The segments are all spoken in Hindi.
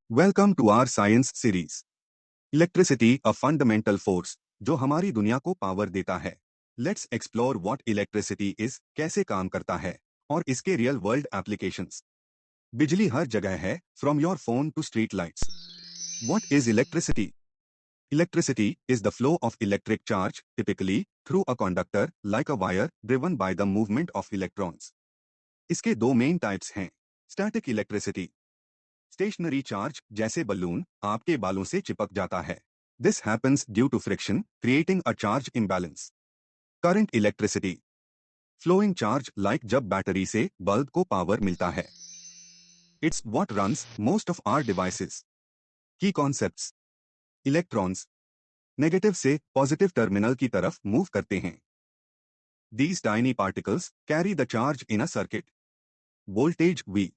Welcome to our science series. Electricity a fundamental force जो हमारी दुनिया को पावर देता है। Let's explore what electricity is, कैसे काम करता है और इसके रियल वर्ल्ड एप्लीकेशंस। बिजली हर जगह है, from your phone to street lights. What is electricity? Electricity is the flow of electric charge, typically through a conductor like a wire driven by the movement of electrons. इसके दो मेन टाइप्स हैं। स्टैटिक इलेक्ट्रिसिटी, स्टेशनरी चार्ज जैसे बलून आपके बालों से चिपक जाता है। This happens due to friction creating a charge imbalance. Current electricity, flowing charge like जब बैटरी से बल्ब को पावर मिलता है। It's what runs most of our devices. Key concepts, electrons negative से पॉजिटिव टर्मिनल की तरफ मूव करते हैं। These tiny particles carry the charge in a circuit. Voltage V,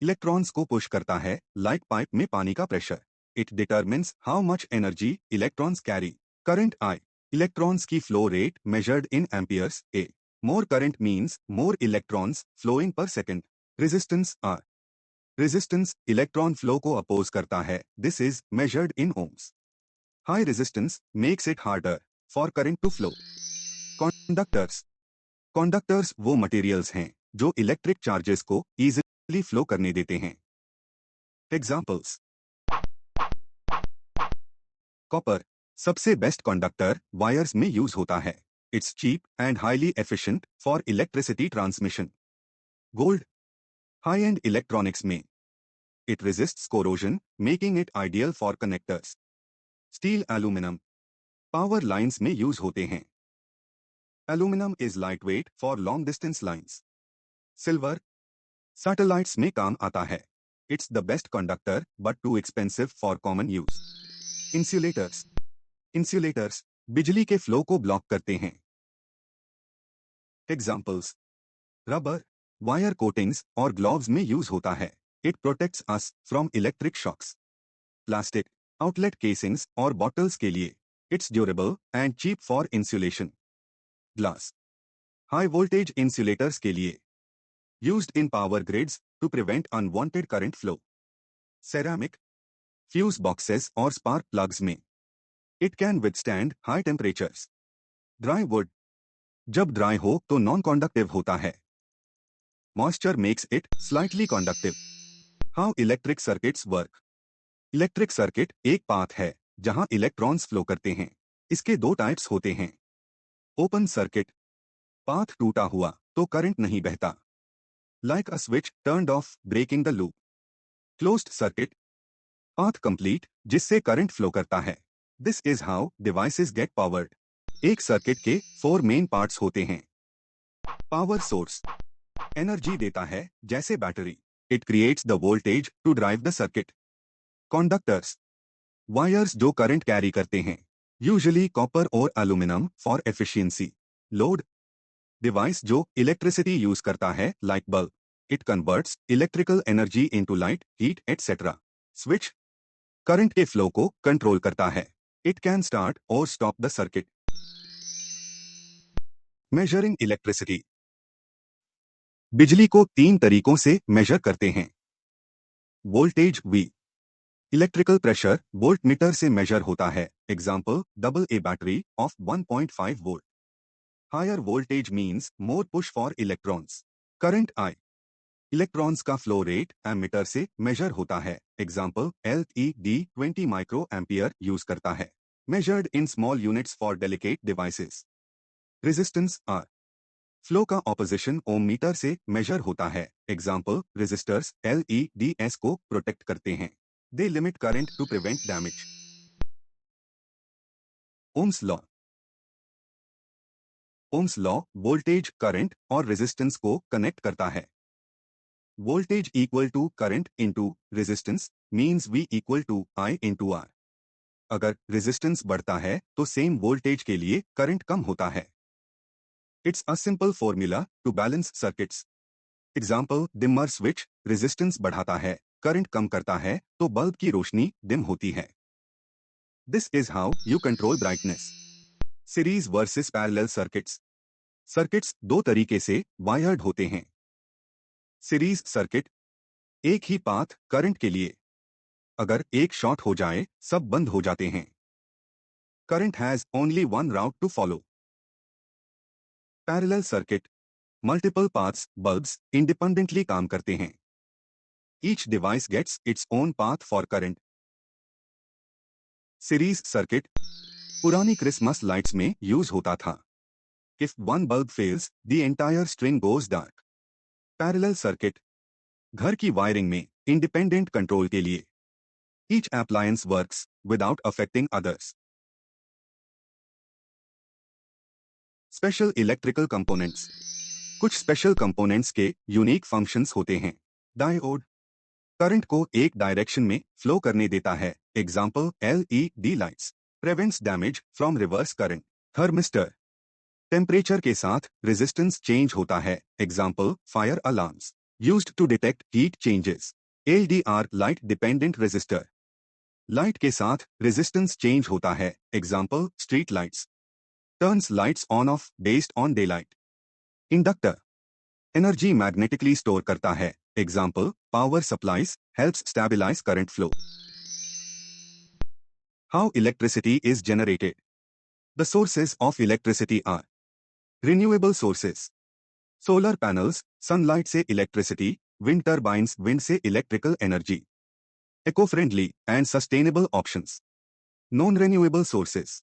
electrons को पुश करता है लाइक पाइप में पानी का प्रेशर। It determines how much energy electrons carry. Current I, electrons की flow rate measured in amperes A. More current means more electrons flowing per second. Resistance are, resistance electron flow को अपोज करता है। This is measured in ohms. High resistance makes it harder for current to flow. Conductors, conductors वो मटेरियल्स हैं जो इलेक्ट्रिक चार्जेस को इजीली फ्लो करने देते हैं। एग्जाम्पल्स, कॉपर सबसे बेस्ट कंडक्टर वायर्स में यूज होता है। It's cheap and highly efficient for electricity transmission. Gold high end electronics में, it resists corrosion making it ideal for connectors. Steel aluminium power lines में यूज होते हैं। Aluminium is light weight for long distance lines. Silver satellites में काम आता है। It's the best conductor but too expensive for common use. Insulators, insulators बिजली के फ्लो को ब्लॉक करते हैं। एग्जाम्पल्स, रबर वायर कोटिंग्स और ग्लोव्स में यूज होता है। It protects us from electric shocks. Plastic outlet casings और बॉटल्स के लिए, it's durable and cheap for insulation. Glass high voltage insulators के लिए, used in power grids to prevent unwanted current flow. Ceramic fuse boxes और स्पार्क प्लग्स में, it can withstand high temperatures. Dry wood जब ड्राई हो तो नॉन कॉन्डक्टिव होता है। Moisture makes it slightly conductive. How electric circuits work? Electric circuit एक पाथ है जहां इलेक्ट्रॉन्स फ्लो करते हैं। इसके दो टाइप्स होते हैं। ओपन सर्किट, पाथ टूटा हुआ तो करंट नहीं बहता, like a switch turned off breaking the loop. Closed circuit, path complete जिससे करंट फ्लो करता है। This is how devices get powered. एक सर्किट के फोर मेन पार्ट्स होते हैं। पावर सोर्स एनर्जी देता है जैसे battery. It creates the voltage to drive the circuit. Conductors wires जो करंट कैरी करते हैं, यूजुअली कॉपर और aluminium for efficiency. Load device जो इलेक्ट्रिसिटी यूज करता है like bulb. It converts electrical energy into light, heat etcetera. Switch current के फ्लो को कंट्रोल करता है। इट कैन स्टार्ट और stop the circuit. Measuring electricity, बिजली को तीन तरीकों से मेजर करते हैं। Voltage V, electrical pressure volt meter से मेजर होता है। Example, double A battery of 1.5 volt. Higher voltage means more push for electrons. Current I, electrons का फ्लो रेट एमीटर से मेजर होता है। Example, LED 20 micro ampere use करता है। Measured in small units for delicate devices. Resistance R, flow का ऑपोजिशन ओम मीटर से मेजर होता है। एग्जाम्पल, रेजिस्टर्स LEDs को प्रोटेक्ट करते हैं। They limit current to prevent damage. Ohm's law, ohm's law voltage, current और रेजिस्टेंस को कनेक्ट करता है। Voltage equal to current into resistance means V equal to I into R। अगर रेजिस्टेंस बढ़ता है तो सेम वोल्टेज के लिए करंट कम होता है। It's a simple formula to balance circuits. Example, dimmer switch resistance बढ़ाता है, करंट कम करता है तो बल्ब की रोशनी डिम होती है। This is how you control brightness. Series versus parallel circuits, circuits दो तरीके से वायर्ड होते हैं। सीरीज सर्किट, एक ही पाथ करंट के लिए। अगर एक शॉर्ट हो जाए सब बंद हो जाते हैं। Current has only one route to follow. Parallel circuit, multiple paths bulbs independently काम करते हैं। Each device gets its own path for current. Series circuit पुरानी क्रिसमस लाइट्स में यूज होता था। If one bulb fails the entire string goes dark. Parallel circuit घर की वायरिंग में इंडिपेंडेंट कंट्रोल के लिए। Each appliance works without affecting others. Special electrical components कुछ स्पेशल कंपोनेंट्स के यूनिक फंक्शंस होते हैं। डायोड करंट को एक डायरेक्शन में फ्लो करने देता है। Example LED lights. Prevents damage from reverse current. Thermistor temperature के साथ रेजिस्टेंस चेंज होता है। Example fire alarms used to detect heat changes. LDR light dependent resistor light के साथ रेजिस्टेंस चेंज होता है। Example street lights turns lights on off based on day light. Inductor energy magnetically store करता है। Example power supplies helps stabilise current flow. How electricity is generated. The sources of electricity are renewable sources solar panels sunlight से इलेक्ट्रिसिटी, विंड टर्बाइन्स विंड से electrical energy. Eco friendly and sustainable options non renewable sources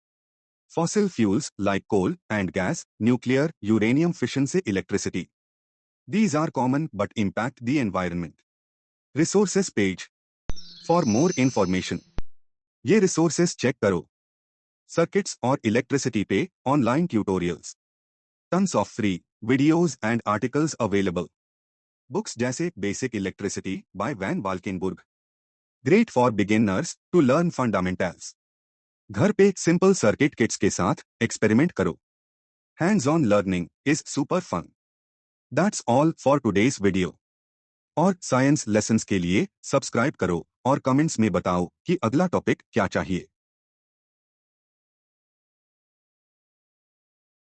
fossil fuels like coal and gas, nuclear, uranium fission से electricity. These are common but impact the environment. Resources page. For more information. ये resources चेक करो। सर्किट्स और इलेक्ट्रिसिटी पे online tutorials. Tons of free videos and articles available. Books जैसे basic electricity by Van Valkenburgh. Great for beginners to learn fundamentals. घर पे सिंपल सर्किट किट्स के साथ एक्सपेरिमेंट करो। Hands on learning is super fun. That's all for today's video. और साइंस लेसन्स के लिए सब्सक्राइब करो और कमेंट्स में बताओ कि अगला टॉपिक क्या चाहिए।